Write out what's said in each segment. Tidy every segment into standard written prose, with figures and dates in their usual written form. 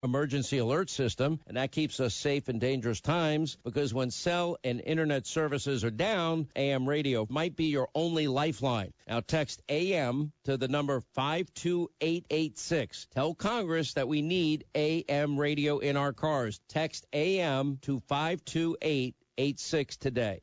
emergency alert system, and that keeps us safe in dangerous times because when cell and internet services are down, AM radio might be your only lifeline. Now text AM to the number 52886. Tell Congress that we need AM radio in our cars. Text AM to 52886 today.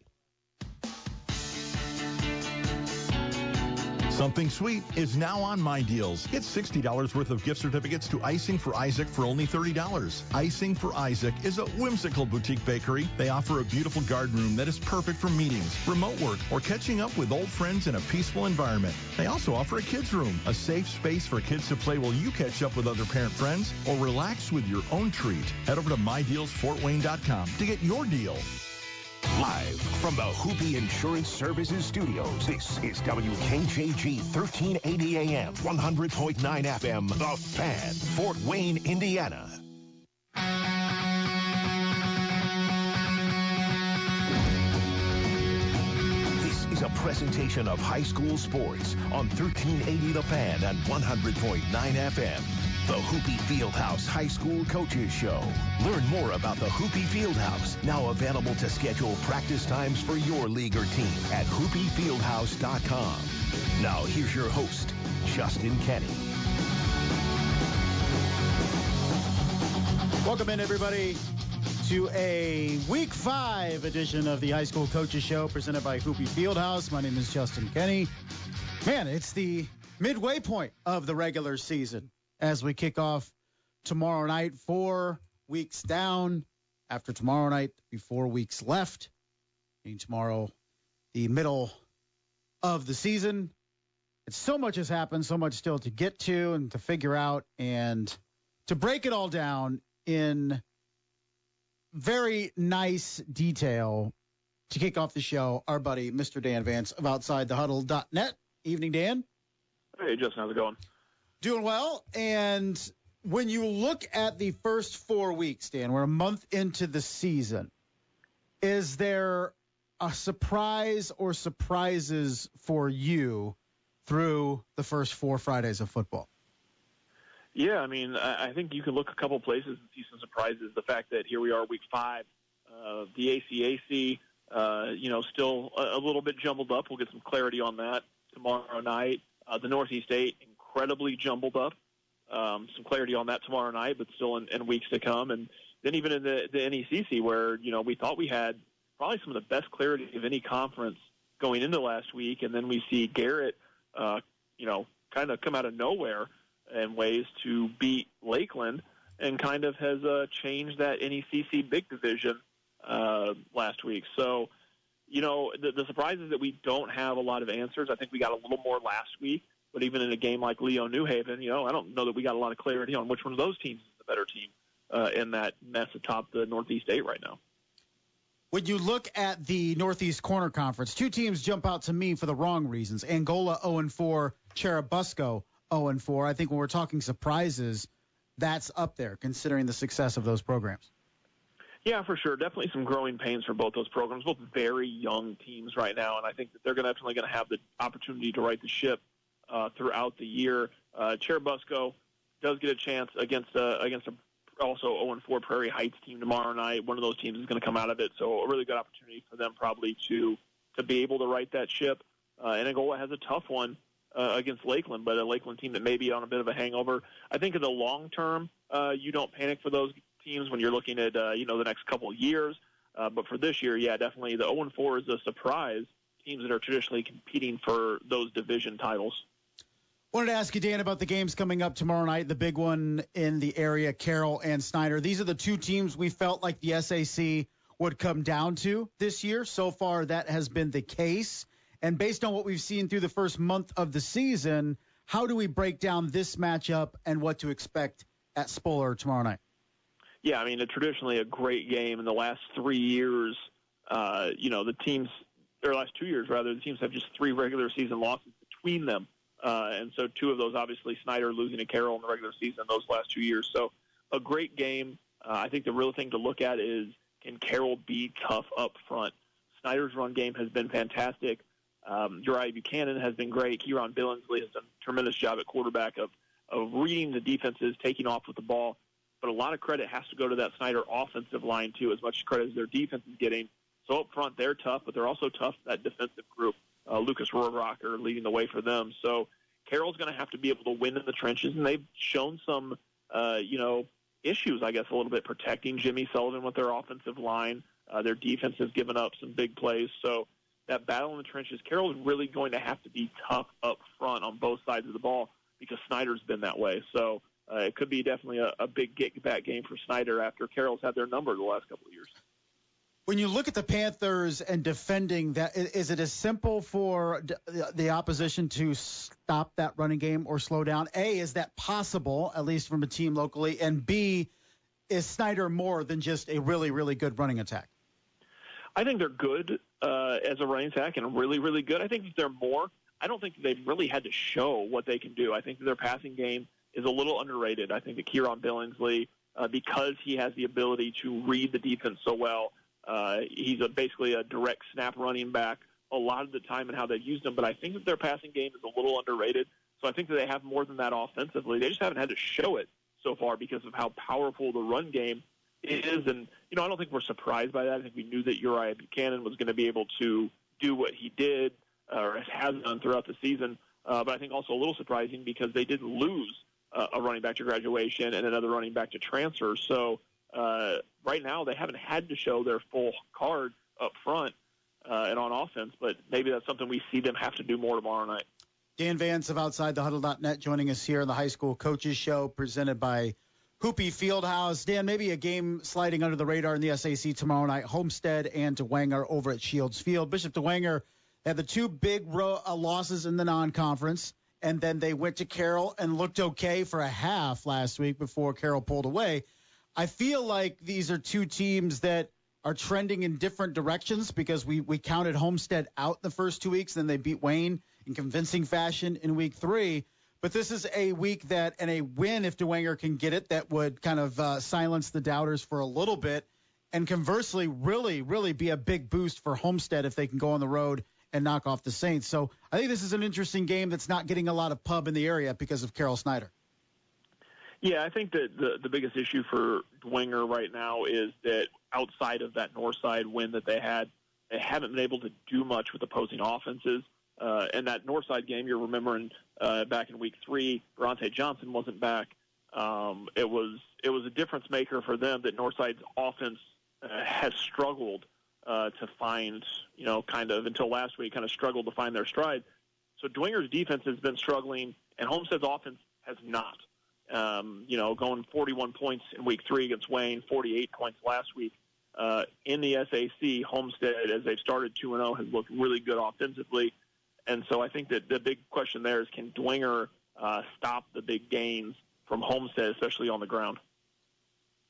Something sweet is now on My Deals. Get $60 worth of gift certificates to Icing for Isaac for only $30. Icing for Isaac is a whimsical boutique bakery. They offer a beautiful garden room that is perfect for meetings, remote work, or catching up with old friends in a peaceful environment. They also offer a kids room, a safe space for kids to play while you catch up with other parent friends or relax with your own treat. Head over to MyDealsFortWayne.com to get your deal. Live from the Hoopy Insurance Services Studios, this is WKJG 1380 AM, 100.9 FM, The Fan, Fort Wayne, Indiana. This is a presentation of high school sports on 1380 The Fan and 100.9 FM. The Hoopy Fieldhouse High School Coaches Show. Learn more about the Hoopy Fieldhouse, now available to schedule practice times for your league or team at hoopyfieldhouse.com. Now here's your host, Justin Kenny. Welcome in, everybody, to a Week 5 edition of the High School Coaches Show presented by Hoopy Fieldhouse. My name is Justin Kenny. Man, it's the midway point of the regular season as we kick off tomorrow night. 4 weeks down. After tomorrow night, be 4 weeks left. And tomorrow, the middle of the season. And so much has happened, so much still to get to and to figure out, and to break it all down in very nice detail to kick off the show, our buddy, Mr. Dan Vance of OutsideTheHuddle.net. Evening, Dan. Hey, Justin, how's it going? Doing well. And when you look at the first 4 weeks, Dan, we're a month into the season, is there a surprise or surprises for you through the first 4 Fridays of football? Yeah, I mean, I think you can look a couple places and see some surprises. The fact that here we are, Week 5, the ACAC, still a little bit jumbled up. We'll get some clarity on that tomorrow night. The Northeast 8, incredibly jumbled up. Some clarity on that tomorrow night, but still in weeks to come. And then even in the NECC, where, we thought we had probably some of the best clarity of any conference going into last week, and then we see Garrett, kind of come out of nowhere in ways to beat Lakeland, and kind of has changed that NECC big division last week. So, the surprise is that we don't have a lot of answers. I think we got a little more last week, but even in a game like Leo-New Haven, I don't know that we got a lot of clarity on which one of those teams is the better team in that mess atop the Northeast 8 right now. When you look at the Northeast Corner Conference, 2 teams jump out to me for the wrong reasons. Angola 0-4, Cherubusco 0-4. I think when we're talking surprises, that's up there, considering the success of those programs. Yeah, for sure. Definitely some growing pains for both those programs, both very young teams right now, and I think that they're definitely going to have the opportunity to right the ship throughout the year. Cherubusco does get a chance against a also 0-4 Prairie Heights team tomorrow night. One of those teams is going to come out of it, so a really good opportunity for them probably to be able to right that ship. And Angola has a tough one against Lakeland, but a Lakeland team that may be on a bit of a hangover. I think in the long term, you don't panic for those teams when you're looking at the next couple of years. But for this year, yeah, definitely the 0-4 is a surprise. Teams that are traditionally competing for those division titles. Wanted to ask you, Dan, about the games coming up tomorrow night, the big one in the area, Carroll and Snyder. These are the 2 teams we felt like the SAC would come down to this year. So far, that has been the case. And based on what we've seen through the first month of the season, how do we break down this matchup and what to expect at Spoiler tomorrow night? Yeah, I mean, traditionally a great game. In the last 3 years, the teams, or last 2 years rather, the teams have just 3 regular season losses between them. And so 2 of those, obviously, Snyder losing to Carroll in the regular season those last 2 years. So a great game. I think the real thing to look at is, can Carroll be tough up front? Snyder's run game has been fantastic. Uriah Buchanan has been great. Kieran Billingsley has done a tremendous job at quarterback of reading the defenses, taking off with the ball. but a lot of credit has to go to that Snyder offensive line, too, as much credit as their defense is getting. So up front, they're tough, but they're also tough, that defensive group. Lucas Rohrabacher leading the way for them. So Carroll's going to have to be able to win in the trenches, and they've shown some, issues, I guess, a little bit protecting Jimmy Sullivan with their offensive line. Their defense has given up some big plays. So that battle in the trenches, Carroll's really going to have to be tough up front on both sides of the ball because Snyder's been that way. So it could be definitely a big get-back game for Snyder after Carroll's had their number the last couple of years. When you look at the Panthers and defending that, is it as simple for the opposition to stop that running game or slow down? A, is that possible, at least from a team locally? And B, is Snyder more than just a really, really good running attack? I think they're good as a running attack and really, really good. I think that they're more. I don't think they've really had to show what they can do. I think that their passing game is a little underrated. I think that Kieran Billingsley, because he has the ability to read the defense so well, he's basically a direct snap running back a lot of the time in how they've used him. But I think that their passing game is a little underrated. So I think that they have more than that offensively. They just haven't had to show it so far because of how powerful the run game is. And, I don't think we're surprised by that. I think we knew that Uriah Buchanan was going to be able to do what he did or has done throughout the season. But I think also a little surprising because they didn't lose a running back to graduation and another running back to transfer. So right now they haven't had to show their full card up front and on offense, but maybe that's something we see them have to do more tomorrow night. Dan Vance of OutsideTheHuddle.net joining us here in the High School Coaches Show presented by Hoopie Fieldhouse. Dan, maybe a game sliding under the radar in the SAC tomorrow night, Homestead and Dwenger over at Shields Field. Bishop Dwenger had the two big losses in the non-conference, and then they went to Carroll and looked okay for a half last week before Carroll pulled away. I feel like these are two teams that are trending in different directions because we counted Homestead out the first 2 weeks, and then they beat Wayne in convincing fashion in week 3. But this is a week that, and a win if Dwenger can get it, that would kind of silence the doubters for a little bit, and conversely really, really be a big boost for Homestead if they can go on the road and knock off the Saints. So I think this is an interesting game that's not getting a lot of pub in the area because of Carroll Snyder. Yeah, I think that the biggest issue for Dwenger right now is that outside of that north side win that they had, they haven't been able to do much with opposing offenses. And that north side game, you're remembering back in week 3, Bronte Johnson wasn't back. It was a difference maker for them that Northside's offense has struggled to find, kind of until last week, kind of struggled to find their stride. So Dwenger's defense has been struggling, and Homestead's offense has not. Going 41 points in week 3 against Wayne, 48 points last week. In the SAC, Homestead, as they've started 2-0, has looked really good offensively. And so I think that the big question there is, can Dwenger stop the big gains from Homestead, especially on the ground?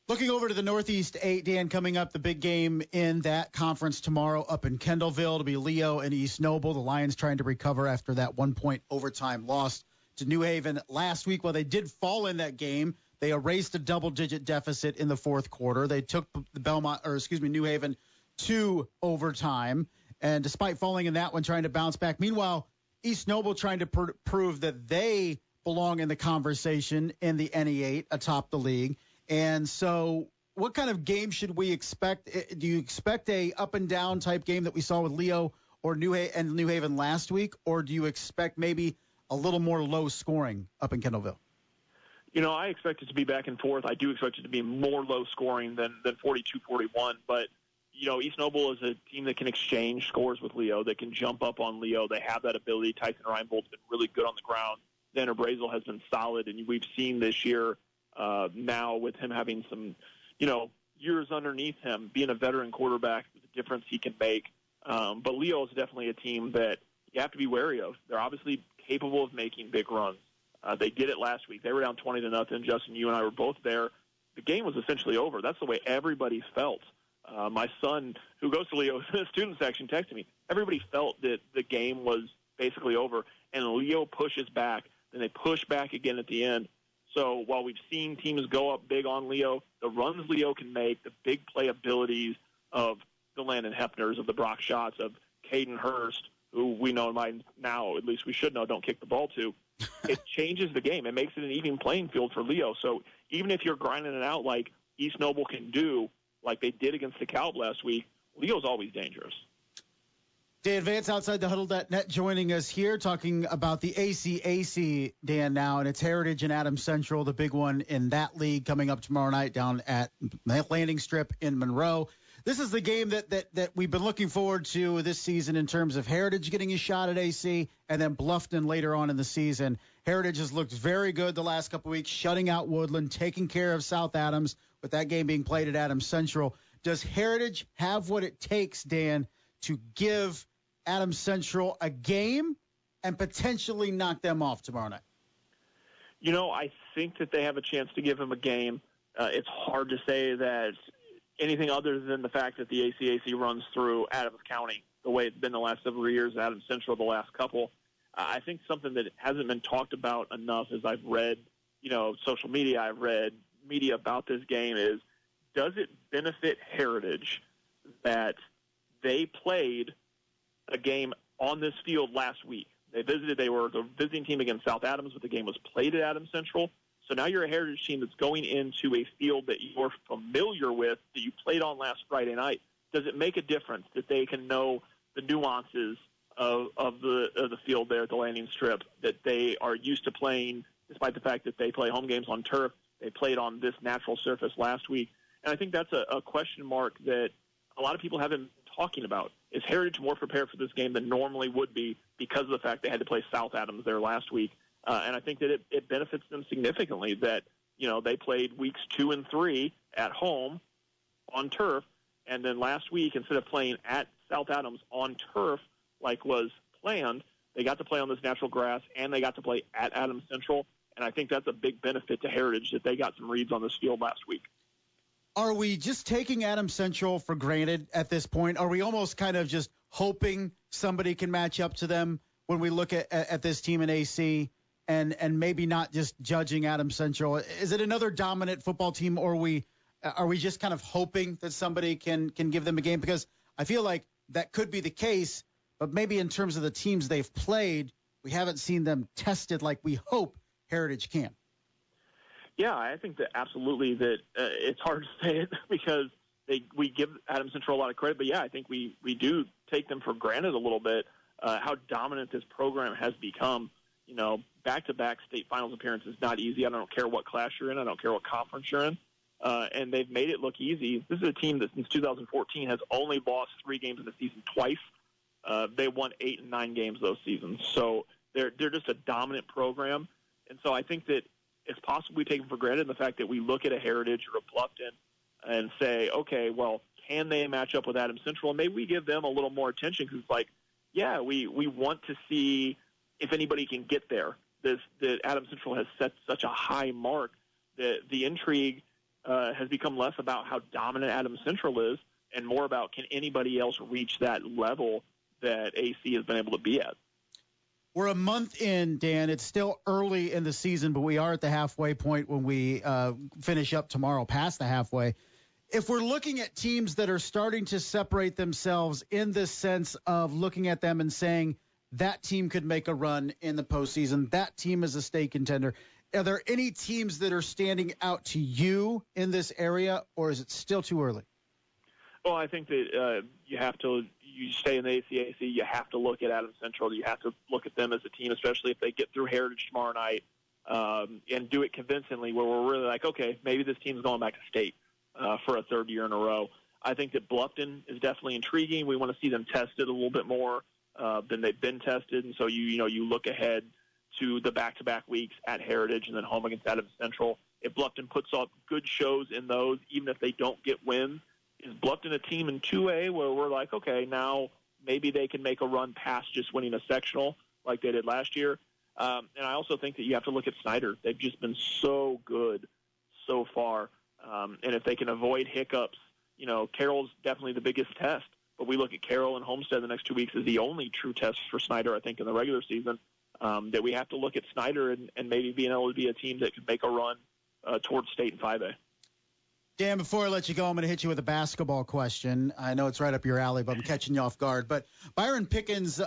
Looking over to the Northeast 8, Dan, coming up, the big game in that conference tomorrow up in Kendallville to be Leo and East Noble. The Lions trying to recover after that 1-point overtime loss to New Haven last week. Well, they did fall in that game. They erased a double-digit deficit in the fourth quarter. They took New Haven to overtime. And despite falling in that one, trying to bounce back. Meanwhile, East Noble trying to prove that they belong in the conversation in the NE8 atop the league. And so what kind of game should we expect? Do you expect a up-and-down type game that we saw with Leo or New Haven last week? Or do you expect maybe a little more low scoring up in Kendallville? I expect it to be back and forth. I do expect it to be more low scoring than 42-41. But, East Noble is a team that can exchange scores with Leo, that can jump up on Leo. They have that ability. Tyson Reinbold's been really good on the ground. Xander Brazel has been solid, and we've seen this year now with him having some, years underneath him, being a veteran quarterback, the difference he can make. But Leo is definitely a team that you have to be wary of. They're obviously capable of making big runs. They did it last week. They were down 20-0. Justin, you and I were both there. The game was essentially over. That's the way everybody felt. My son, who goes to Leo's student section, texted me. Everybody felt that the game was basically over, and Leo pushes back. Then they push back again at the end. So while we've seen teams go up big on Leo, the runs Leo can make, the big play abilities of the Landon Hefners, of the Brock Schatz, of Caden Hurst, who we know by now, at least we should know, don't kick the ball to, it changes the game. It makes it an even playing field for Leo. So even if you're grinding it out like East Noble can do, like they did against DeKalb last week, Leo's always dangerous. Dan Vance outside the Huddle.net joining us here, talking about the ACAC, Dan, now, and it's Heritage and Adams Central, the big one in that league coming up tomorrow night down at Landing Strip in Monroe. This is the game that we've been looking forward to this season in terms of Heritage getting a shot at AC and then Bluffton later on in the season. Heritage has looked very good the last couple of weeks, shutting out Woodland, taking care of South Adams, with that game being played at Adams Central. Does Heritage have what it takes, Dan, to give Adams Central a game and potentially knock them off tomorrow night? You know, I think that they have a chance to give him a game. It's hard to say that anything other than the fact that the ACAC runs through Adams County the way it's been the last several years, Adams Central the last couple. I think something that hasn't been talked about enough as I've read, social media, I've read media about this game is, does it benefit Heritage that they played a game on this field last week? They were the visiting team against South Adams, but the game was played at Adams Central. So now you're a Heritage team that's going into a field that you're familiar with, that you played on last Friday night. Does it make a difference that they can know the nuances of the field there at the Landing Strip, that they are used to playing, despite the fact that they play home games on turf? They played on this natural surface last week. And I think that's a question mark that a lot of people haven't been talking about. Is Heritage more prepared for this game than normally would be because of the fact they had to play South Adams there last week? And I think that it benefits them significantly that, they played weeks 2 and 3 at home on turf. And then last week, instead of playing at South Adams on turf like was planned, they got to play on this natural grass and they got to play at Adams Central. And I think that's a big benefit to Heritage that they got some reads on this field last week. Are we just taking Adams Central for granted at this point? Are we almost kind of just hoping somebody can match up to them when we look at this team in AC and maybe not just judging Adams Central? Is it another dominant football team, or are we just kind of hoping that somebody can give them a game? Because I feel like that could be the case, but maybe in terms of the teams they've played, we haven't seen them tested like we hope Heritage can. Yeah, I think that absolutely that it's hard to say it because we give Adams Central a lot of credit, but yeah, I think we do take them for granted a little bit, how dominant this program has become. Back-to-back state finals appearances is not easy. I don't care what class you're in. I don't care what conference you're in. And they've made it look easy. This is a team that since 2014 has only lost 3 games in the season twice. They won 8 and 9 games those seasons. So they're just a dominant program. And so I think that it's possible we take them for granted, the fact that we look at a Heritage or a Bluffton and say, okay, well, can they match up with Adams Central? And maybe we give them a little more attention because it's like, yeah, we want to see if anybody can get there. That Adams Central has set such a high mark that the intrigue has become less about how dominant Adams Central is and more about can anybody else reach that level that AC has been able to be at. We're a month in, Dan. It's still early in the season, but we are at the halfway point when we finish up tomorrow, past the halfway. If we're looking at teams that are starting to separate themselves in this sense of looking at them and saying that team could make a run in the postseason, that team is a state contender, are there any teams that are standing out to you in this area, or is it still too early? Well, I think that you stay in the ACAC, you have to look at Adams Central. You have to look at them as a team, especially if they get through Heritage tomorrow night, and do it convincingly where we're really like, okay, maybe this team's going back to state for a third year in a row. I think that Bluffton is definitely intriguing. We want to see them tested a little bit more than they've been tested, and so you look ahead to the back-to-back weeks at Heritage and then home against Adams Central. If Bluffton puts up good shows in those, even if they don't get wins, is Bluffton a team in 2A where we're like, okay, now maybe they can make a run past just winning a sectional like they did last year? And I also think that you have to look at Snyder. They've just been so good so far. And if they can avoid hiccups, Carroll's definitely the biggest test. But we look at Carroll and Homestead the next 2 weeks as the only true test for Snyder, I think, in the regular season, that we have to look at Snyder and maybe being able to be a team that can make a run towards state in 5A. Dan, before I let you go, I'm going to hit you with a basketball question. I know it's right up your alley, but I'm catching you off guard. But Byron Pickens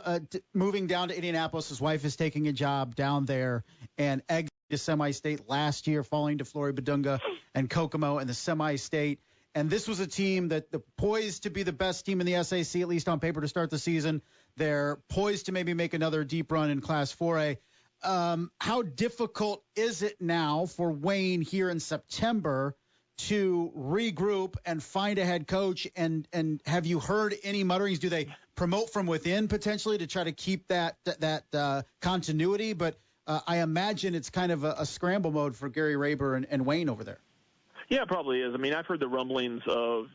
moving down to Indianapolis. His wife is taking a job down there and exited the semi-state last year, falling to Flory Badunga and Kokomo in the semi-state. And this was a team that poised to be the best team in the SAC, at least on paper, to start the season. They're poised to maybe make another deep run in Class 4A. How difficult is it now for Wayne here in September to regroup and find a head coach? And have you heard any mutterings? Do they promote from within potentially to try to keep that continuity? But I imagine it's kind of a scramble mode for Gary Raber and Wayne over there. Yeah, it probably is. I mean, I've heard the rumblings of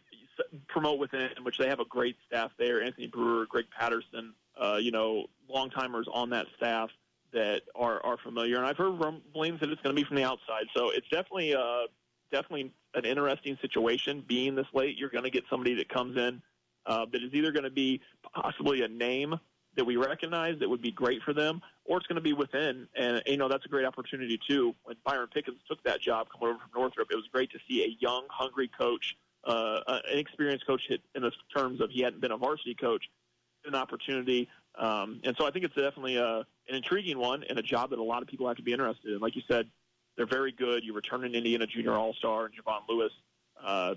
promote within, which they have a great staff there. Anthony Brewer, Greg Patterson, long-timers on that staff that are familiar. And I've heard rumblings that it's going to be from the outside. So it's definitely an interesting situation. Being this late, you're going to get somebody that comes in that is either going to be possibly a name that we recognize that would be great for them, or it's going to be within. And, that's a great opportunity, too. When Byron Pickens took that job coming over from Northrop, it was great to see a young, hungry coach, an experienced coach in the terms of he hadn't been a varsity coach, an opportunity. And so I think it's definitely an intriguing one and a job that a lot of people have to be interested in. Like you said, they're very good. You return an Indiana Junior All-Star and Javon Lewis.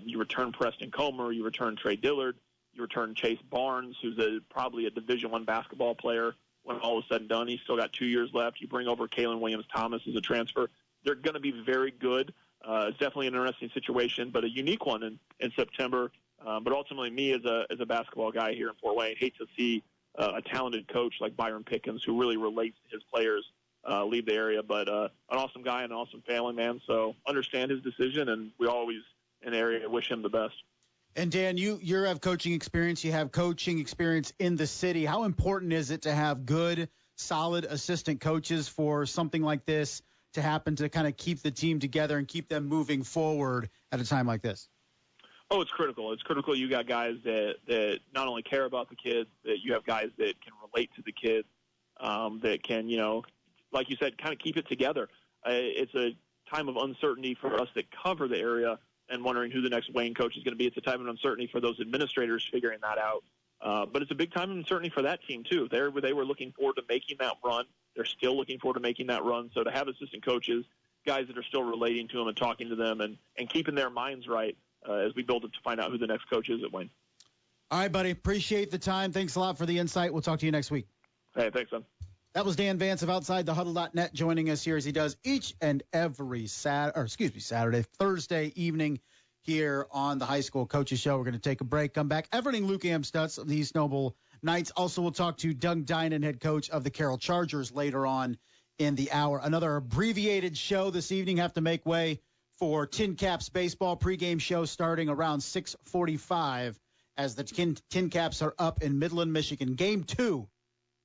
You return Preston Comer. You return Trey Dillard. You return Chase Barnes, who's probably a Division I basketball player when all is said and done. He's still got 2 years left. You bring over Kalen Williams-Thomas as a transfer. They're going to be very good. It's definitely an interesting situation, but a unique one in September. But ultimately, me as a basketball guy here in Fort Wayne, hate to see a talented coach like Byron Pickens, who really relates to his players, leave the area. But an awesome guy and an awesome family man, so understand his decision, and we always in the area wish him the best. And, Dan, you have coaching experience. You have coaching experience in the city. How important is it to have good, solid assistant coaches for something like this to happen, to kind of keep the team together and keep them moving forward at a time like this? Oh, it's critical. It's critical you got guys that not only care about the kids, that you have guys that can relate to the kids, that can, like you said, kind of keep it together. It's a time of uncertainty for us that cover the area and wondering who the next Wayne coach is going to be. It's a time of uncertainty for those administrators figuring that out. But it's a big time of uncertainty for that team, too. They were looking forward to making that run. They're still looking forward to making that run. So to have assistant coaches, guys that are still relating to them and talking to them and keeping their minds right as we build up to find out who the next coach is at Wayne. All right, buddy. Appreciate the time. Thanks a lot for the insight. We'll talk to you next week. Hey, thanks, son. That was Dan Vance of OutsideTheHuddle.net joining us here as he does each and every Thursday evening here on the High School Coaches Show. We're going to take a break, come back. Everything Luke Amstutz of the East Noble Knights. Also, we'll talk to Doug Dinan, head coach of the Carroll Chargers, later on in the hour. Another abbreviated show this evening. Have to make way for Tin Caps baseball pregame show starting around 6:45 as the Tin Caps are up in Midland, Michigan. Game 2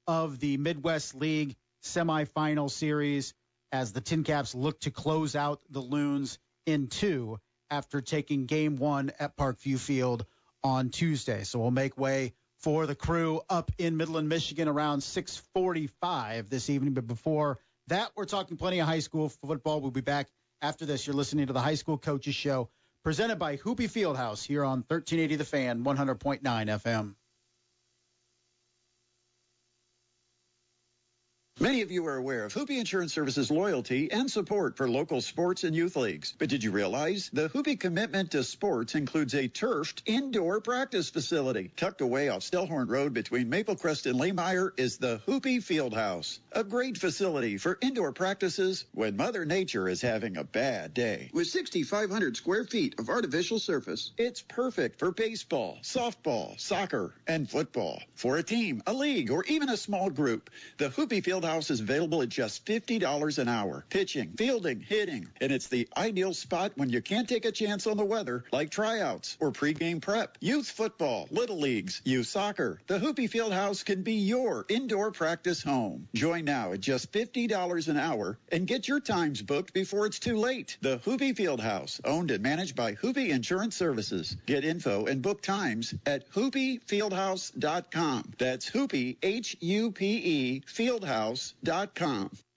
of the Midwest League semifinal series as the Tin Caps look to close out the Loons in 2 after taking Game 1 at Parkview Field on Tuesday. So we'll make way for the crew up in Midland, Michigan around 6:45 this evening. But before that, we're talking plenty of high school football. We'll be back after this. You're listening to the High School Coaches Show presented by Hoopie Fieldhouse here on 1380 The Fan, 100.9 FM. Many of you are aware of Hoopie Insurance Services' loyalty and support for local sports and youth leagues. But did you realize the Hoopie commitment to sports includes a turfed indoor practice facility? Tucked away off Stellhorn Road between Maple Crest and Lamehire is the Hoopie Fieldhouse. A great facility for indoor practices when Mother Nature is having a bad day. With 6,500 square feet of artificial surface, it's perfect for baseball, softball, soccer, and football. For a team, a league, or even a small group, the Hoopie Fieldhouse is available at just $50 an hour. Pitching, fielding, hitting. And it's the ideal spot when you can't take a chance on the weather, like tryouts or pregame prep. Youth football, little leagues, youth soccer. The Hoopie Fieldhouse can be your indoor practice home. Join now at just $50 an hour and get your times booked before it's too late. The Hoopie Fieldhouse, owned and managed by Hoopie Insurance Services. Get info and book times at HoopieFieldhouse.com. That's Hoopie, H-U-P-E, Fieldhouse.com.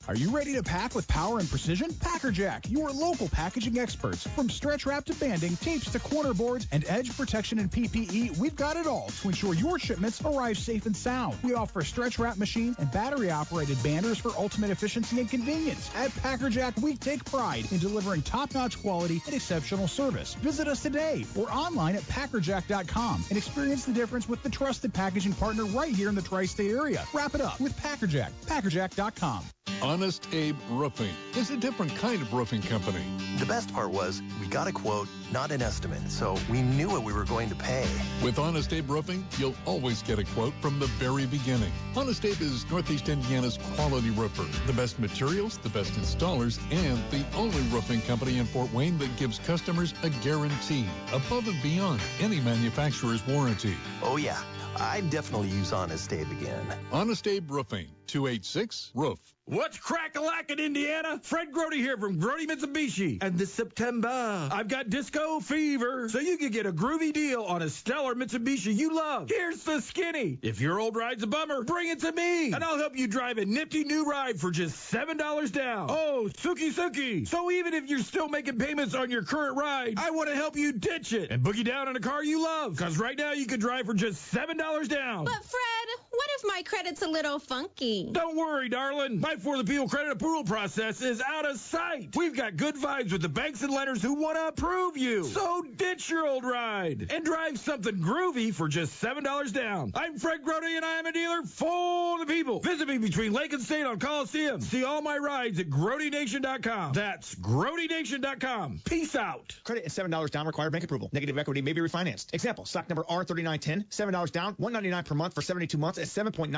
Are you ready to pack with power and precision? Packerjack, your local packaging experts. From stretch wrap to banding, tapes to corner boards, and edge protection and PPE, we've got it all to ensure your shipments arrive safe and sound. We offer stretch wrap machines and battery-operated banders for ultimate efficiency and convenience. At Packerjack, we take pride in delivering top-notch quality and exceptional service. Visit us today or online at packerjack.com and experience the difference with the trusted packaging partner right here in the tri-state area. Wrap it up with Packerjack. Packerjack.com. Honest Abe Roofing is a different kind of roofing company. The best part was we got a quote, not an estimate, so we knew what we were going to pay. With Honest Abe Roofing, you'll always get a quote from the very beginning. Honest Abe is Northeast Indiana's quality roofer. The best materials, the best installers, and the only roofing company in Fort Wayne that gives customers a guarantee above and beyond any manufacturer's warranty. Oh, yeah. I'd definitely use Honest Abe again. Honest Abe Roofing, 286-ROOF. What's crack-a-lackin', Indiana? Fred Grody here from Grody Mitsubishi. And this September, I've got disco fever, so you can get a groovy deal on a stellar Mitsubishi you love. Here's the skinny. If your old ride's a bummer, bring it to me, and I'll help you drive a nifty new ride for just $7 down. Oh, Suki. So even if you're still making payments on your current ride, I want to help you ditch it and boogie down in a car you love, because right now you can drive for just $7 down. But Fred, what if my credit's a little funky? Don't worry, darling. My For the People credit approval process is out of sight. We've got good vibes with the banks and lenders who want to approve you. So ditch your old ride and drive something groovy for just $7 down. I'm Fred Grody, and I am a dealer for the people. Visit me between Lake and State on Coliseum. See all my rides at GrodyNation.com. That's GrodyNation.com. Peace out. Credit and $7 down required bank approval. Negative equity may be refinanced. Example, stock number R3910, $7 down, $199 per month for 72 months at 7.99%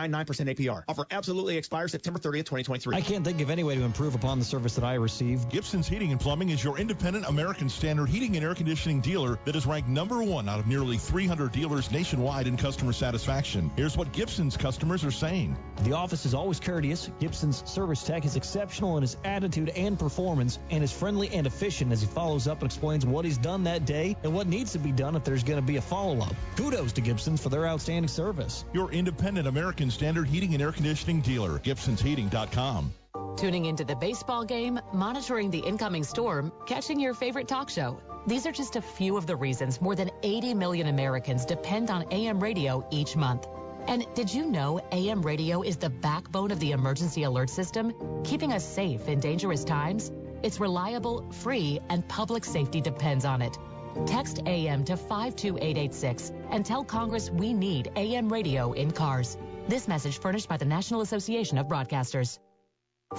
APR. Offer absolutely expires September 30th, 2023. I can't think of any way to improve upon the service that I received. Gibson's Heating and Plumbing is your independent American Standard heating and air conditioning dealer that is ranked #1 out of nearly 300 dealers nationwide in customer satisfaction. Here's what Gibson's customers are saying. The office is always courteous. Gibson's service tech is exceptional in his attitude and performance, and is friendly and efficient as he follows up and explains what he's done that day and what needs to be done if there's going to be a follow-up. Kudos to Gibson's for their outstanding service. Your independent American Standard heating and air conditioning dealer, Gibson'sHeating.com. Tuning into the baseball game, monitoring the incoming storm, catching your favorite talk show. These are just a few of the reasons more than 80 million Americans depend on AM radio each month. And did you know AM radio is the backbone of the emergency alert system, keeping us safe in dangerous times? It's reliable, free, and public safety depends on it. Text AM to 52886 and tell Congress we need AM radio in cars. This message furnished by the National Association of Broadcasters.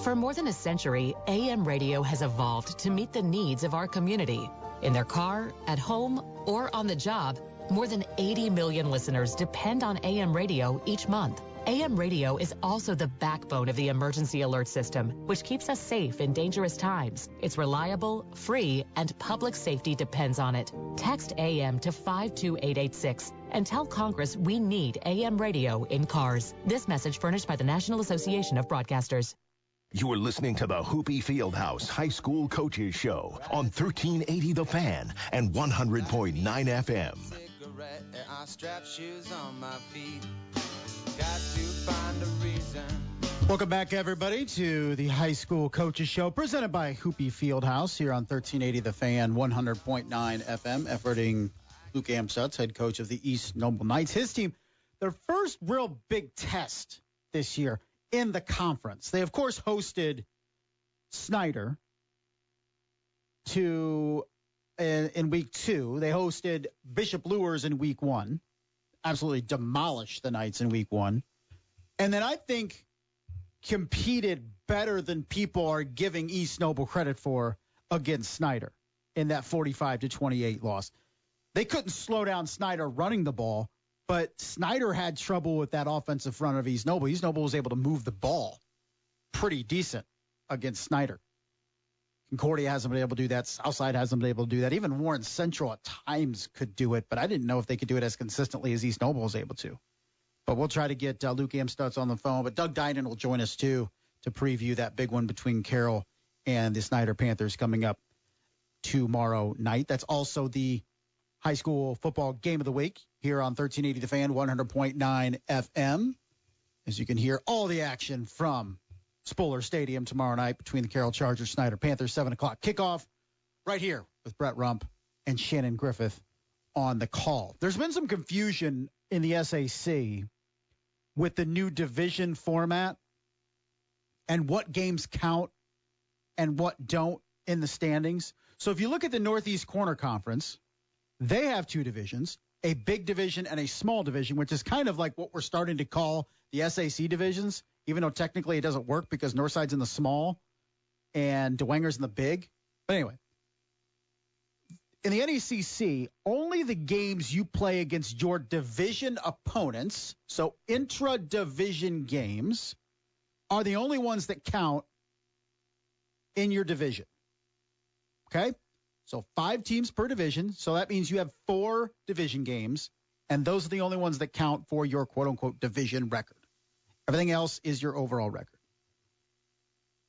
For more than a century, AM radio has evolved to meet the needs of our community. In their car, at home, or on the job, more than 80 million listeners depend on AM radio each month. AM radio is also the backbone of the emergency alert system, which keeps us safe in dangerous times. It's reliable, free, and public safety depends on it. Text AM to 52886 and tell Congress we need AM radio in cars. This message furnished by the National Association of Broadcasters. You are listening to the Hoopy Fieldhouse High School Coaches Show on 1380 The Fan and 100.9 FM. I strap shoes on my feet. Got to find a reason. Welcome back, everybody, to the High School Coaches Show, presented by Hoopy Fieldhouse here on 1380 The Fan, 100.9 FM, efforting Luke Amstutz, head coach of the East Noble Knights. His team, their first real big test this year in the conference. They, of course, hosted Snyder in week 2. They hosted Bishop Luers in week 1. Absolutely demolished the Knights in week 1. And then I think competed better than people are giving East Noble credit for against Snyder in that 45-28 loss. They couldn't slow down Snyder running the ball, but Snyder had trouble with that offensive front of East Noble. East Noble was able to move the ball pretty decent against Snyder. Concordia hasn't been able to do that. Southside hasn't been able to do that. Even Warren Central at times could do it, but I didn't know if they could do it as consistently as East Noble was able to. But we'll try to get Luke Amstutz on the phone. But Doug Dinan will join us, too, to preview that big one between Carroll and the Snyder Panthers coming up tomorrow night. That's also the high school football game of the week here on 1380 The Fan, 100.9 FM. As you can hear all the action from Spoler Stadium tomorrow night between the Carroll Chargers, Snyder Panthers, 7 o'clock kickoff right here with Brett Rump and Shannon Griffith on the call. There's been some confusion in the SAC with the new division format and what games count and what don't in the standings. So if you look at the Northeast Corner Conference, they have two divisions, a big division and a small division, which is kind of like what we're starting to call the SAC divisions, even though technically it doesn't work because Northside's in the small and Dwenger's in the big. But anyway, in the NECC, only the games you play against your division opponents, so intra-division games, are the only ones that count in your division. Okay? So 5 teams per division, so that means you have 4 division games, and those are the only ones that count for your quote-unquote division record. Everything else is your overall record.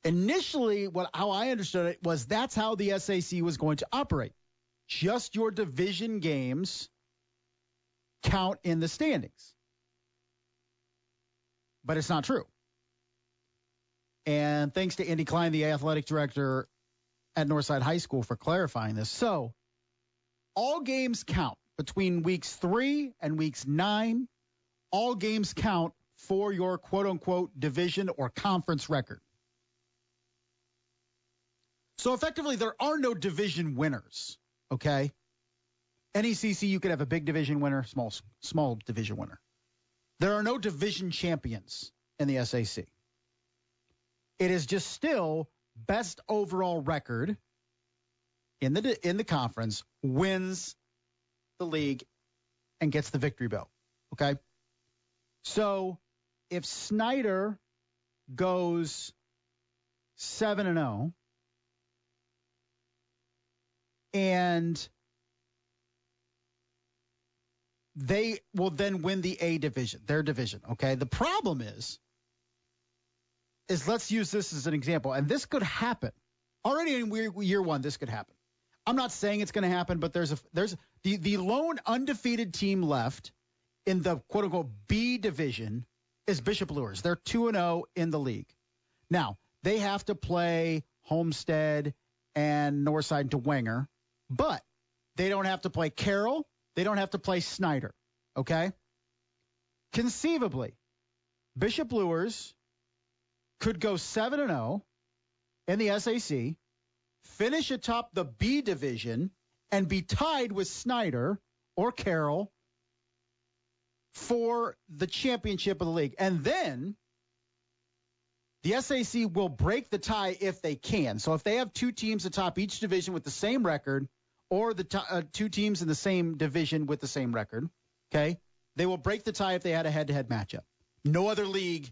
Initially, how I understood it was that's how the SAC was going to operate. Just your division games count in the standings. But it's not true. And thanks to Andy Klein, the athletic director at Northside High School, for clarifying this. So all games count between weeks 3 and weeks 9. All games count for your quote-unquote division or conference record. So effectively, there are no division winners, okay? NECC, you could have a big division winner, small division winner. There are no division champions in the SAC. It is just still best overall record in the conference wins the league and gets the victory belt, okay? So if Snyder goes 7-0 and they will then win the A division, their division, okay? The problem is let's use this as an example, and this could happen. Already in year 1, this could happen. I'm not saying it's going to happen, but there's the lone undefeated team left in the quote-unquote B division is Bishop Luers. They're 2-0 in the league. Now, they have to play Homestead and Northside Dwenger, but they don't have to play Carroll. They don't have to play Snyder, okay? Conceivably, Bishop Luers could go 7-0 in the SAC, finish atop the B division, and be tied with Snyder or Carroll for the championship of the league. And then the SAC will break the tie if they can. So if they have 2 teams atop each division with the same record, or the 2 teams in the same division with the same record, okay, they will break the tie if they had a head-to-head matchup. No other league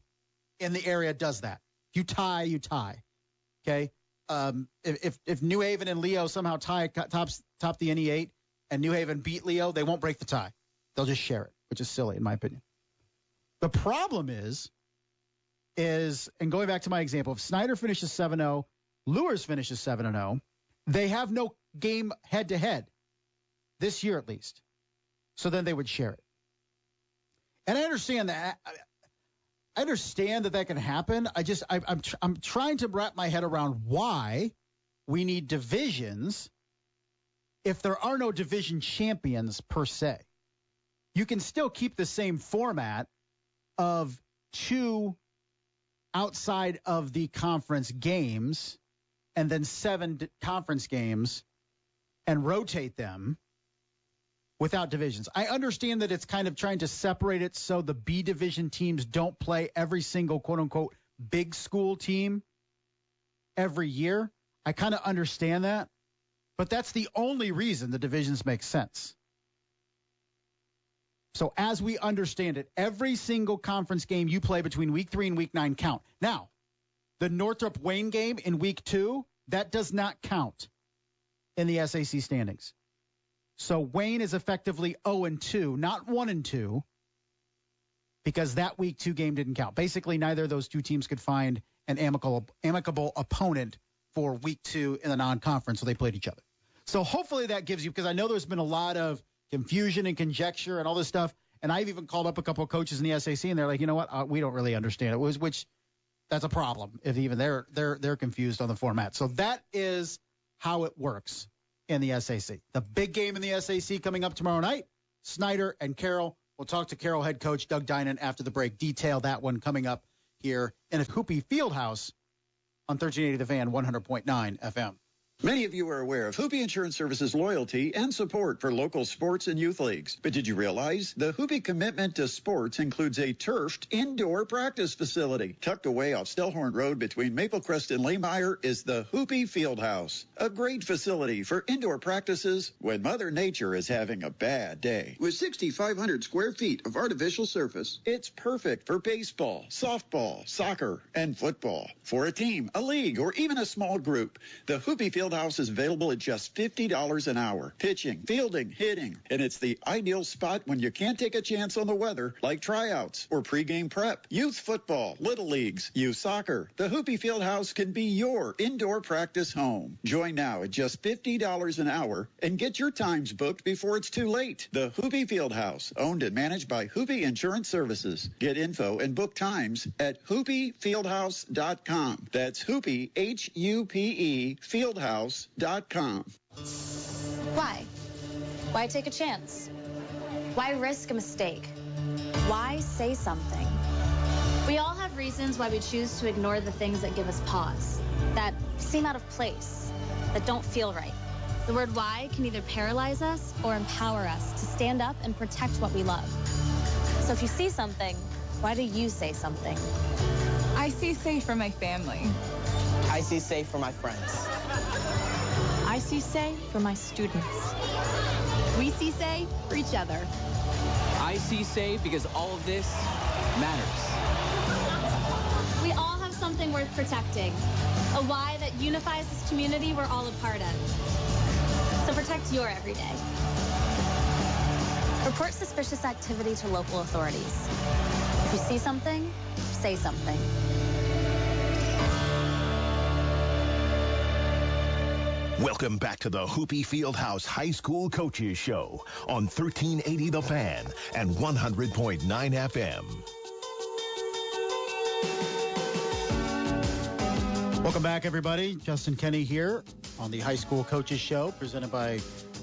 in the area does that. You tie, you tie. Okay? If New Haven and Leo somehow top the NE8 and New Haven beat Leo, they won't break the tie. They'll just share it, which is silly in my opinion. The problem is, and going back to my example, if Snyder finishes 7-0, Luers finishes 7-0, they have no game head-to-head this year at least. So then they would share it. And I understand that. I understand that can happen. I'm trying to wrap my head around why we need divisions if there are no division champions per se. You can still keep the same format of 2 outside of the conference games and then 7 conference games and rotate them without divisions. I understand that it's kind of trying to separate it so the B division teams don't play every single quote-unquote big school team every year. I kind of understand that, but that's the only reason the divisions make sense. So as we understand it, every single conference game you play between week 3 and week 9 count. Now, the Northrop Wayne game in week 2, that does not count in the SAC standings. So Wayne is effectively 0-2, not 1-2, because that week 2 game didn't count. Basically, neither of those 2 teams could find an amicable opponent for week 2 in the non-conference, so they played each other. So hopefully that gives you, because I know there's been a lot of confusion and conjecture and all this stuff, and I've even called up a couple of coaches in the SAC, and they're like, you know what, we don't really understand it, which that's a problem if even they're confused on the format. So that is how it works in the SAC. The big game in the SAC coming up tomorrow night, Snyder and Carroll. We'll talk to Carroll head coach Doug Dinan after the break. Detail that one coming up here in a Hoopy Fieldhouse on 1380 The Fan, 100.9 FM. Many of you are aware of Hoopy Insurance Services loyalty and support for local sports and youth leagues. But did you realize the Hoopy commitment to sports includes a turfed indoor practice facility? Tucked away off Stellhorn Road between Maple Crest and Lehmeyer is the Hoopy Fieldhouse, a great facility for indoor practices when Mother Nature is having a bad day. With 6,500 square feet of artificial surface, it's perfect for baseball, softball, soccer, and football. For a team, a league, or even a small group, the Hoopy Fieldhouse is available at just $50 an hour. Pitching, fielding, hitting. And it's the ideal spot when you can't take a chance on the weather, like tryouts or pregame prep. Youth football, little leagues, youth soccer. The Hoopy Fieldhouse can be your indoor practice home. Join now at just $50 an hour and get your times booked before it's too late. The Hoopy Fieldhouse, owned and managed by Hoopy Insurance Services. Get info and book times at hoopyfieldhouse.com. That's Hoopy, H-U-P-E, Fieldhouse.com. Why? Why take a chance? Why risk a mistake? Why say something? We all have reasons why we choose to ignore the things that give us pause, that seem out of place, that don't feel right. The word why can either paralyze us or empower us to stand up and protect what we love. So if you see something, why do you say something? I see safe for my family. I see safe for my friends. I see say for my students. We see say for each other. I see say because all of this matters. We all have something worth protecting. A why that unifies this community we're all a part of. So protect your everyday. Report suspicious activity to local authorities. If you see something, say something. Welcome back to the Hoopy Fieldhouse High School Coaches Show on 1380 The Fan and 100.9 FM. Welcome back, everybody. Justin Kenny here on the High School Coaches Show, presented by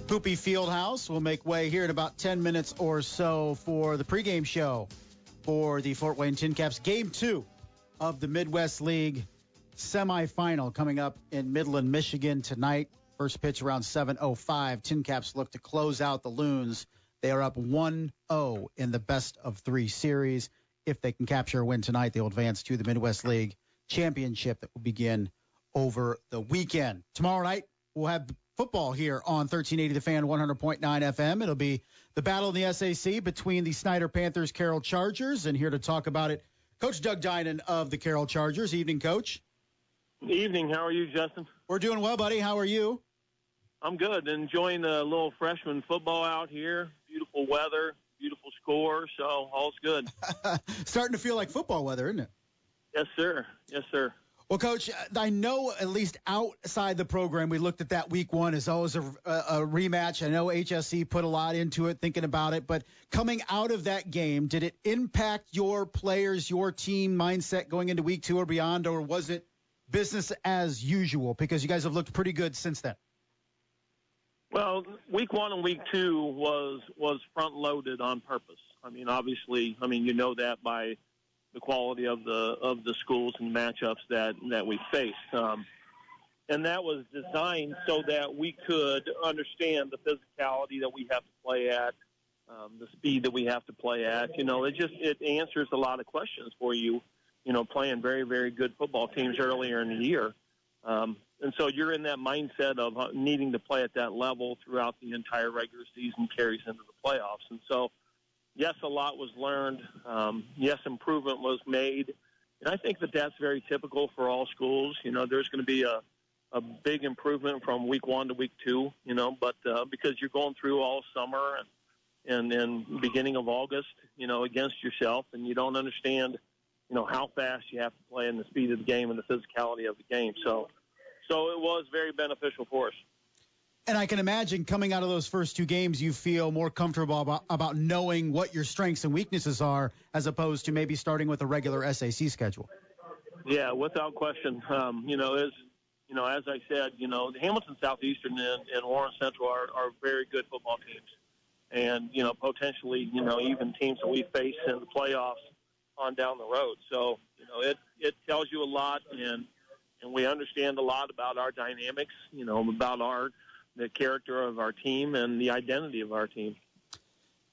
Hoopy Fieldhouse. We'll make way here in about 10 minutes or so for the pregame show for the Fort Wayne Tin Caps. Game 2 of the Midwest League semifinal coming up in Midland, Michigan tonight. First pitch around 7:05. Tin Caps look to close out the Loons. They are up 1-0 in the best of 3 series. If they can capture a win tonight, they'll advance to the Midwest League Championship that will begin over the weekend. Tomorrow night, we'll have football here on 1380 The Fan, 100.9 FM. It'll be the battle in the SAC between the Snyder Panthers, Carroll Chargers, and here to talk about it, Coach Doug Dinan of the Carroll Chargers. Evening, Coach. Evening. How are you, Justin? We're doing well, buddy. How are you? I'm good. Enjoying the little freshman football out here. Beautiful weather, beautiful score, so all's good. Starting to feel like football weather, isn't it? Yes, sir. Yes, sir. Well, Coach, I know at least outside the program, we looked at that week 1 as always a rematch. I know HSC put a lot into it, thinking about it. But coming out of that game, did it impact your players, your team mindset going into week 2 or beyond, or was it business as usual? Because you guys have looked pretty good since then. Well, week 1 and week 2 was front-loaded on purpose. I mean, obviously, you know that by the quality of the schools and matchups that we faced. And that was designed so that we could understand the physicality that we have to play at, the speed that we have to play at. It answers a lot of questions for you, playing very, very good football teams earlier in the year. And so you're in that mindset of needing to play at that level throughout the entire regular season, carries into the playoffs. And so, yes, a lot was learned. Yes, improvement was made. And I think that that's very typical for all schools. There's going to be a big improvement from week 1 to week 2, but because you're going through all summer and then beginning of August, against yourself, and you don't understand, how fast you have to play and the speed of the game and the physicality of the game. So it was very beneficial for us. And I can imagine coming out of those first 2 games, you feel more comfortable about knowing what your strengths and weaknesses are, as opposed to maybe starting with a regular SAC schedule. Yeah, without question. As I said, Hamilton Southeastern and Warren Central are very good football teams. And, potentially, even teams that we face in the playoffs on down the road. So, it tells you a lot, and we understand a lot about our dynamics, about the character of our team and the identity of our team.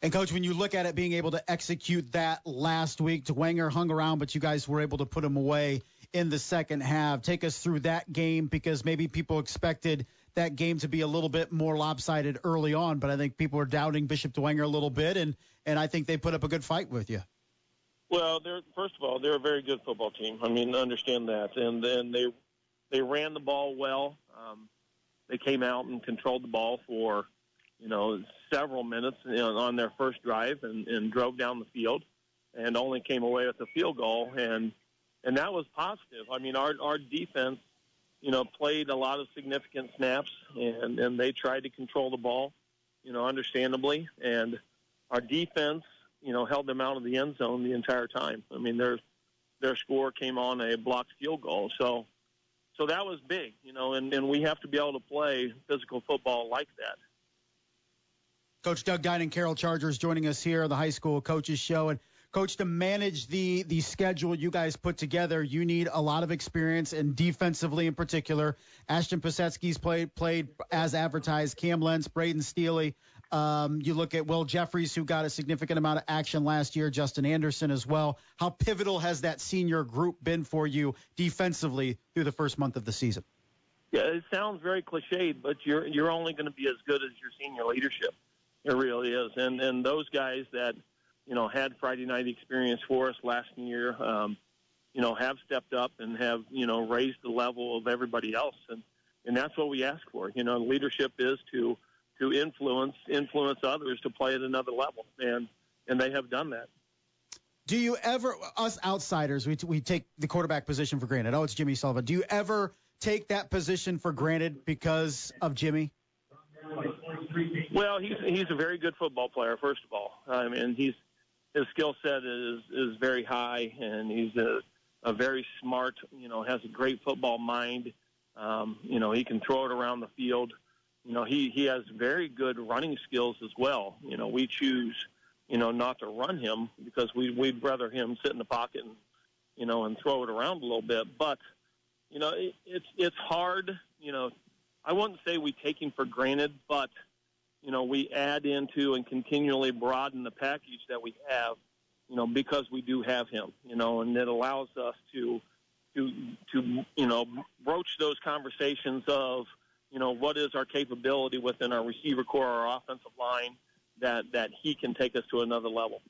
And, Coach, when you look at it, being able to execute that last week, Dwenger hung around, but you guys were able to put him away in the second half. Take us through that game, because maybe people expected that game to be a little bit more lopsided early on, but I think people are doubting Bishop Dwenger a little bit, and I think they put up a good fight with you. Well, first of all, they're a very good football team. I mean, understand that. And then they ran the ball well. They came out and controlled the ball for, several minutes on their first drive and drove down the field and only came away with a field goal. And that was positive. I mean, our defense, played a lot of significant snaps, and they tried to control the ball, understandably. And our defense, held them out of the end zone the entire time. I mean, their score came on a blocked field goal. So that was big, and we have to be able to play physical football like that. Coach Doug Dinan, Carroll Chargers, joining us here on the High School Coaches Show. And, Coach, to manage the schedule you guys put together, you need a lot of experience, and defensively in particular. Ashton Pasetsky's played as advertised. Cam Lentz, Braden Steely. You look at Will Jeffries, who got a significant amount of action last year, Justin Anderson as well. How pivotal has that senior group been for you defensively through the first month of the season? Yeah, it sounds very cliched, but you're only going to be as good as your senior leadership. It really is. And those guys that, had Friday night experience for us last year, have stepped up and have, raised the level of everybody else. And that's what we ask for. Leadership is to influence others to play at another level. And they have done that. Do you ever, us outsiders, we take the quarterback position for granted. Oh, it's Jimmy Sullivan. Do you ever take that position for granted because of Jimmy? Well, he's a very good football player, first of all. I mean, his skill set is very high, and he's a very smart, has a great football mind. He can throw it around the field. He has very good running skills as well. We choose, not to run him because we'd rather him sit in the pocket and throw it around a little bit. But, it's hard. I wouldn't say we take him for granted, but, we add into and continually broaden the package that we have, because we do have him, and it allows us to broach those conversations of, what is our capability within our receiver core, our offensive line, that he can take us to another level.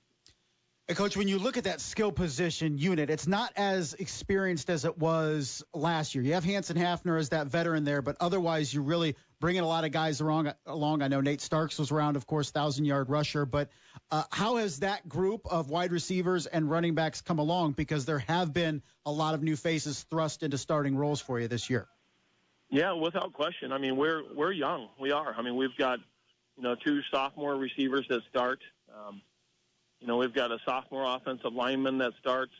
Hey, Coach, when you look at that skill position unit, it's not as experienced as it was last year. You have Hanson Hafner as that veteran there, but otherwise you're really bringing a lot of guys along. I know Nate Starks was around, of course, 1,000-yard rusher. But how has that group of wide receivers and running backs come along? Because there have been a lot of new faces thrust into starting roles for you this year. Yeah, without question. I mean, we're young. We are. I mean, we've got, 2 sophomore receivers that start. We've got a sophomore offensive lineman that starts,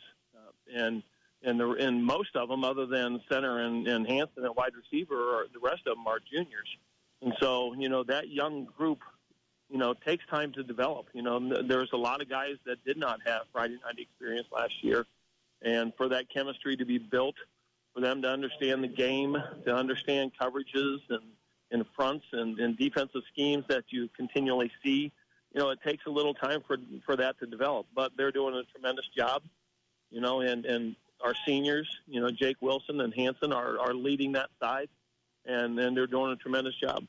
and most of them, other than center and Hanson at wide receiver, the rest of them are juniors. And so, that young group, takes time to develop. There's a lot of guys that did not have Friday night experience last year, and for that chemistry to be built, for them to understand the game, to understand coverages and fronts and defensive schemes that you continually see, it takes a little time for that to develop. But they're doing a tremendous job, and our seniors, Jake Wilson and Hanson are leading that side, and they're doing a tremendous job.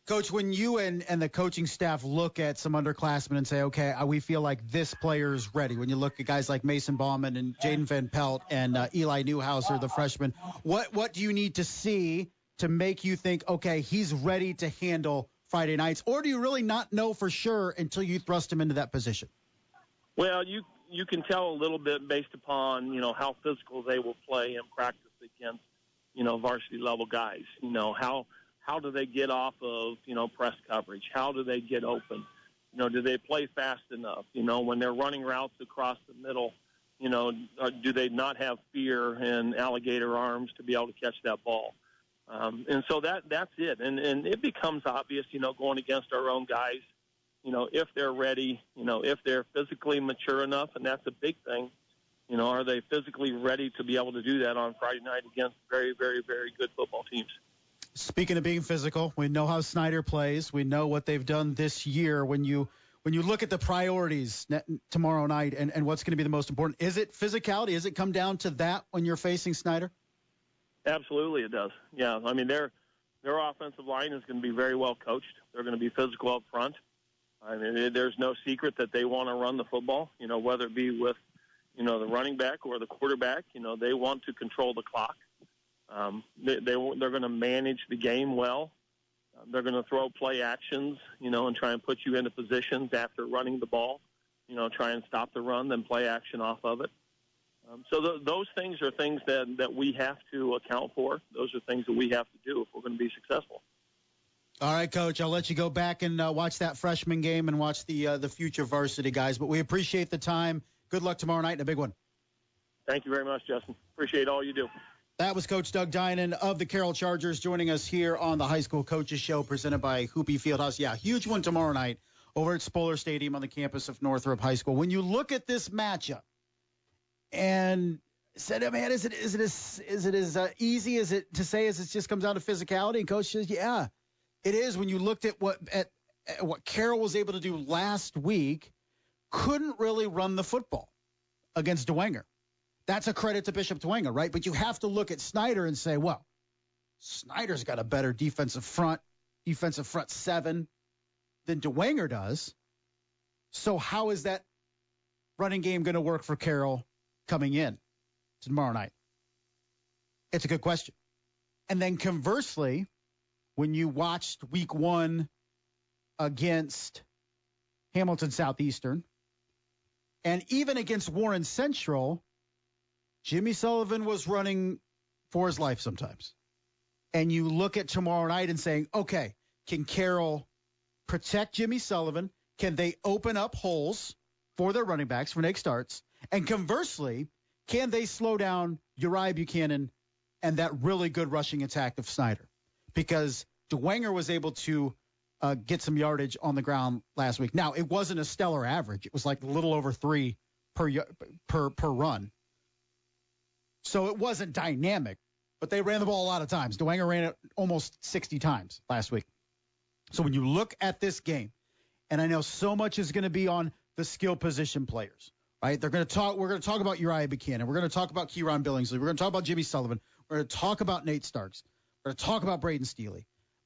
Coach, when you and the coaching staff look at some underclassmen and say, okay, we feel like this player's ready, when you look at guys like Mason Bauman and Jaden Van Pelt and Eli Newhouser, the freshman, what do you need to see to make you think, okay, he's ready to handle Friday nights? Or do you really not know for sure until you thrust him into that position? Well, you can tell a little bit based upon, how physical they will play in practice against, varsity-level guys. How do they get off of, press coverage? How do they get open? Do they play fast enough? When they're running routes across the middle, do they not have fear and alligator arms to be able to catch that ball? And so that's it. And it becomes obvious, going against our own guys, if they're ready, if they're physically mature enough, and that's a big thing. Are they physically ready to be able to do that on Friday night against very, very, very good football teams? Speaking of being physical, we know how Snyder plays. We know what they've done this year. When you look at the priorities tomorrow night and what's going to be the most important, is it physicality? Does it come down to that when you're facing Snyder? Absolutely, it does. Yeah, I mean, their offensive line is going to be very well coached. They're going to be physical up front. I mean, there's no secret that they want to run the football, whether it be with, the running back or the quarterback. They want to control the clock. They're going to manage the game well. They're going to throw play actions, and try and put you into positions after running the ball, try and stop the run, then play action off of it. So those things are things that we have to account for. Those are things that we have to do if we're going to be successful. All right, Coach, I'll let you go back and watch that freshman game and watch the future varsity guys. But we appreciate the time. Good luck tomorrow night in a big one. Thank you very much, Justin. Appreciate all you do. That was Coach Doug Dinan of the Carroll Chargers joining us here on the High School Coaches Show presented by Hoopie Fieldhouse. Yeah, huge one tomorrow night over at Spohler Stadium on the campus of Northrop High School. When you look at this matchup and said, man, is it as easy as it to say as it just comes down to physicality? And Coach says, yeah, it is. When you looked at what Carroll was able to do last week, couldn't really run the football against Dwenger. That's a credit to Bishop Dwenger, right? But you have to look at Snyder and say, well, Snyder's got a better defensive front seven than Dwenger does. So how is that running game going to work for Carroll coming in tomorrow night? It's a good question. And then conversely, when you watched week one against Hamilton Southeastern and even against Warren Central, Jimmy Sullivan was running for his life sometimes. And you look at tomorrow night and saying, okay, can Carroll protect Jimmy Sullivan? Can they open up holes for their running backs for next starts? And conversely, can they slow down Uriah Buchanan and that really good rushing attack of Snyder? Because Dwenger was able to get some yardage on the ground last week. Now, it wasn't a stellar average. It was like a little over 3 per run. So it wasn't dynamic, but they ran the ball a lot of times. Dwenger ran it almost 60 times last week. So when you look at this game, and I know so much is going to be on the skill position players, right? We're going to talk about Uriah Buchanan. We're going to talk about Kieron Billingsley. We're going to talk about Jimmy Sullivan. We're going to talk about Nate Starks. We're going to talk about Braden Steele.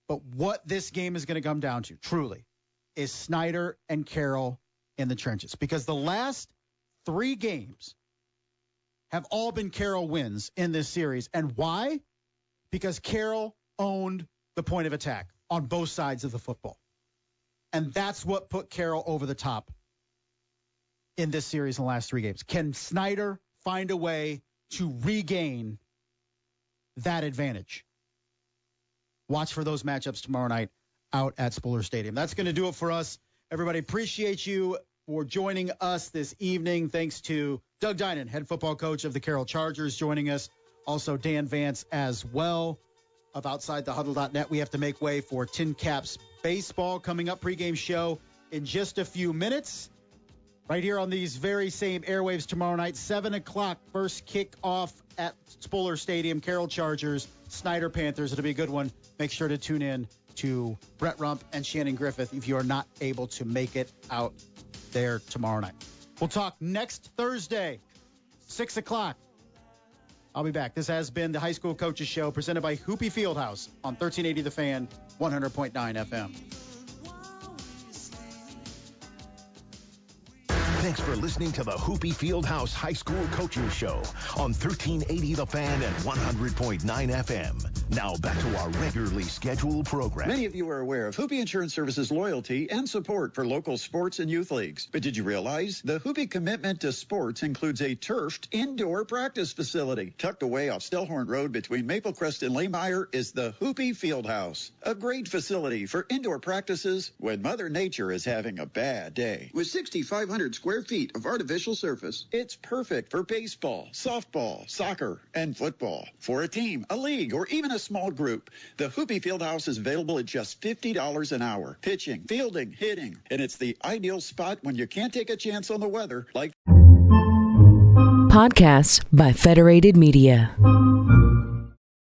But what this game is going to come down to, truly, is Snyder and Carroll in the trenches. Because the last 3 games have all been Carroll wins in this series. And why? Because Carroll owned the point of attack on both sides of the football. And that's what put Carroll over the top in this series in the last 3 games. Can Snyder find a way to regain that advantage? Watch for those matchups tomorrow night out at Spohler Stadium. That's going to do it for us. Everybody, appreciate you for joining us this evening. Thanks to Doug Dinan, head football coach of the Carroll Chargers, joining us. Also, Dan Vance as well of OutsideTheHuddle.net. We have to make way for Tin Caps baseball coming up. Pregame show in just a few minutes. Right here on these very same airwaves tomorrow night, 7 o'clock, first kickoff at Spohler Stadium, Carroll Chargers, Snyder Panthers. It'll be a good one. Make sure to tune in to Brett Rump and Shannon Griffith if you are not able to make it out there tomorrow night. We'll talk next Thursday, 6 o'clock. I'll be back. This has been the High School Coaches Show presented by Hoopie Fieldhouse on 1380 The Fan, 100.9 FM. Thanks for listening to the Hoopie Fieldhouse High School Coaches Show on 1380 The Fan and 100.9 FM. Now back to our regularly scheduled program. Many of you are aware of Hoopie Insurance Services loyalty and support for local sports and youth leagues. But did you realize the Hoopie commitment to sports includes a turfed indoor practice facility? Tucked away off Stellhorn Road between Maple Crest and Laymeyer is the Hoopie Fieldhouse, a great facility for indoor practices when Mother Nature is having a bad day. With 6,500 square feet of artificial surface, it's perfect for baseball, softball, soccer, and football. For a team, a league, or even a small group, the Hoopie Fieldhouse is available at just $50 an hour. Pitching, fielding, hitting, and it's the ideal spot when you can't take a chance on the weather like Podcasts by Federated Media.